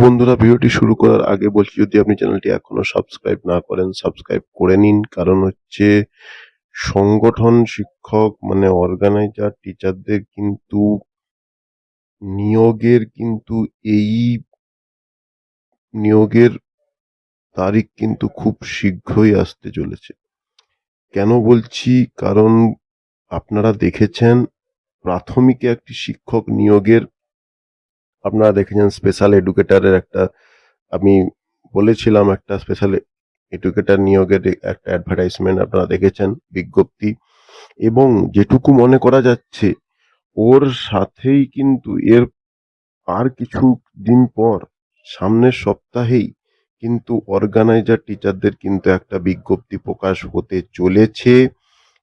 বন্ধুরা, ভিডিওটি শুরু করার আগে বলছি, যদি আপনি চ্যানেলটি এখনো সাবস্ক্রাইব না করেন সাবস্ক্রাইব করে নিন। কারণ হচ্ছে সংগঠন, শিক্ষক মানে অর্গানাইজার, টিচারদের কিন্তু নিয়োগের কিন্তু এই নিয়োগের তারিখ কিন্তু খুব শীঘ্রই আসতে চলেছে। কেন বলছি? কারণ আপনারা দেখেছেন প্রাথমিকে একটি শিক্ষক নিয়োগের, আপনারা দেখেছেন স্পেশাল এডুকেটরের একটা, আমি বলেছিলাম একটা স্পেশাল এডুকেটর নিয়োগের একটা অ্যাডভার্টাইজমেন্ট আপনারা দেখেছেন, বিজ্ঞপ্তি। এবং যেটুকু মনে করা যাচ্ছে ওর সাথেই কিন্তু এর আর কিছু দিন পর সামনের সপ্তাহেই কিন্তু অর্গানাইজার টিচারদের কিন্তু একটা বিজ্ঞপ্তি প্রকাশ হতে চলেছে।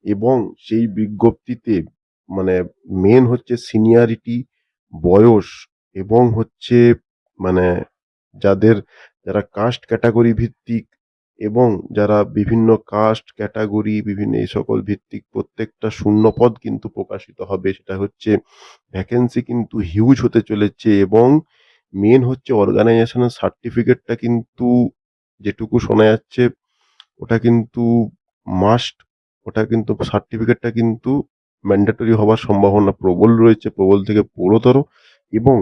এবং সেই বিজ্ঞপ্তিতে মানে মেন হচ্ছে সিনিয়রিটি, বয়স, এবং হচ্ছে মানে যারা কাস্ট ক্যাটাগরি ভিত্তিক, এবং যারা বিভিন্ন কাস্ট ক্যাটাগরি বিভিন্ন এই সকল ভিত্তিক প্রত্যেকটা শূন্যপদ কিন্তু প্রকাশিত হবে। সেটা হচ্ছে ভ্যাকেন্সি কিন্তু হিউজ হতে চলেছে। এবং মেন হচ্ছে অর্গানাইজেশনের সার্টিফিকেটটা কিন্তু, যেটুকু শোনা যাচ্ছে, ওটা কিন্তু মাস্ট, ওটা কিন্তু সার্টিফিকেটটা কিন্তু ম্যান্ডেটরি হওয়ার সম্ভাবনা প্রবল রয়েছে, প্রবল থেকে প্রবলতর। এবং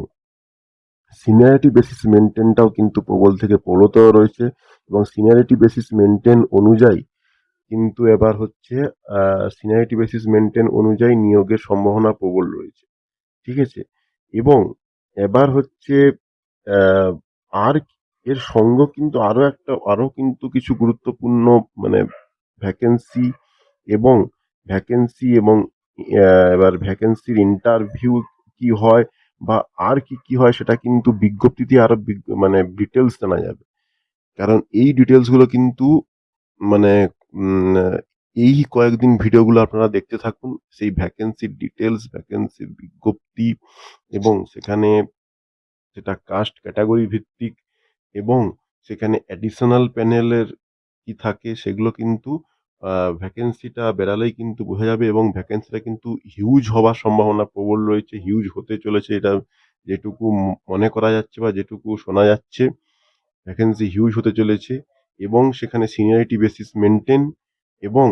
সিনিয়রিটি বেসিস মেনটেনটাও কিন্তু প্রবল থেকে প্রবলতর রয়েছে। এবং সিনিয়রিটি বেসিস মেনটেন অনুযায়ী কিন্তু এবার হচ্ছে সিনিয়রিটি বেসিস মেনটেন অনুযায়ী নিয়োগের সম্ভাবনা প্রবল রয়েছে। ঠিক আছে? এবং এবার হচ্ছে আহ, আর এর সঙ্গে কিন্তু আরো কিন্তু কিছু গুরুত্বপূর্ণ মানে ভ্যাকেন্সি এবং এবং এবার ভ্যাকেন্সির ইন্টারভিউ কি হয় বা আর কি কি হয় সেটা কিন্তু বিজ্ঞপ্তিতে আরো মানে ডিটেলস জানা যাবে। কারণ এই ডিটেলস গুলো কিন্তু মানে এই কয়েকদিন ভিডিওগুলো আপনারা দেখতে থাকুন। সেই ভ্যাকেন্সির ডিটেলস, ভ্যাকেন্সির বিজ্ঞপ্তি, এবং সেখানে সেটা কাস্ট ক্যাটাগরি ভিত্তিক, এবং সেখানে অ্যাডিশনাল প্যানেলের কি থাকে সেগুলো কিন্তু ভ্যাকেন্সিটা বেরালেই কিন্তু বোঝা যাবে। এবং ভ্যাকেন্সিটা কিন্তু হিউজ হওয়ার সম্ভাবনা প্রবল রয়েছে, হিউজ হতে চলেছে। এটা যেটুকু মনে করা যাচ্ছে বা যেটুকু শোনা যাচ্ছে, ভ্যাকেন্সি হিউজ হতে চলেছে। এবং সেখানে সিনিয়রিটি বেসিস মেনটেন এবং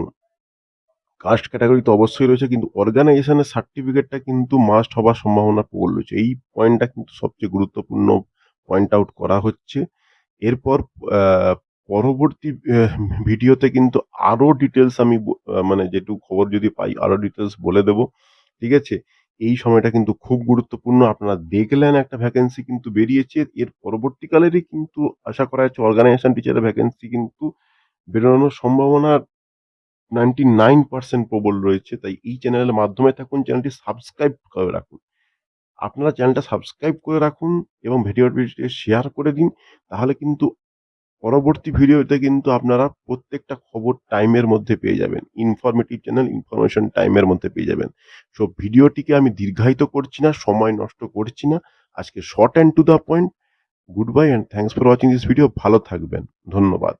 কাস্ট ক্যাটাগরি তো অবশ্যই রয়েছে, কিন্তু অর্গানাইজেশনের সার্টিফিকেটটা কিন্তু মাস্ট হবার সম্ভাবনা প্রবল রয়েছে। এই পয়েন্টটা কিন্তু সবচেয়ে গুরুত্বপূর্ণ পয়েন্ট আউট করা হচ্ছে। এরপর আহ, পরবর্তী ভিডিওতে কিন্তু আরো ডিটেলস আমি মানে যেটুকু খবর যদি পাই আরো ডিটেলস বলে দেব। ঠিক আছে? এই সময়টা কিন্তু খুব গুরুত্বপূর্ণ। আপনারা দেখলেন একটা ভ্যাকেন্সি কিন্তু বেরিয়েছে, এর পরবর্তীকালেরই কিন্তু আশা করা যাচ্ছে অর্গানাইজেশন টিচারের ভ্যাকেন্সি কিন্তু বেরোনোর সম্ভাবনা 99% প্রবল রয়েছে। তাই এই চ্যানেলের মাধ্যমে থাকুন, চ্যানেলটি সাবস্ক্রাইব করে রাখুন। আপনারা চ্যানেলটা সাবস্ক্রাইব করে রাখুন এবং ভিডিওটি শেয়ার করে দিন। তাহলে কিন্তু পরবর্তী ভিডিওতে কিন্তু আপনারা প্রত্যেকটা খবর টাইমের মধ্যে পেয়ে যাবেন। ইনফরমেটিভ চ্যানেল, ইনফরমেশন টাইমের মধ্যে পেয়ে যাবেন। সো ভিডিওটিকে আমি দীর্ঘায়িত করছি না, সময় নষ্ট করছি না। আজকে short and to the point. Good bye and thanks for watching this video. ভালো থাকবেন। ধন্যবাদ।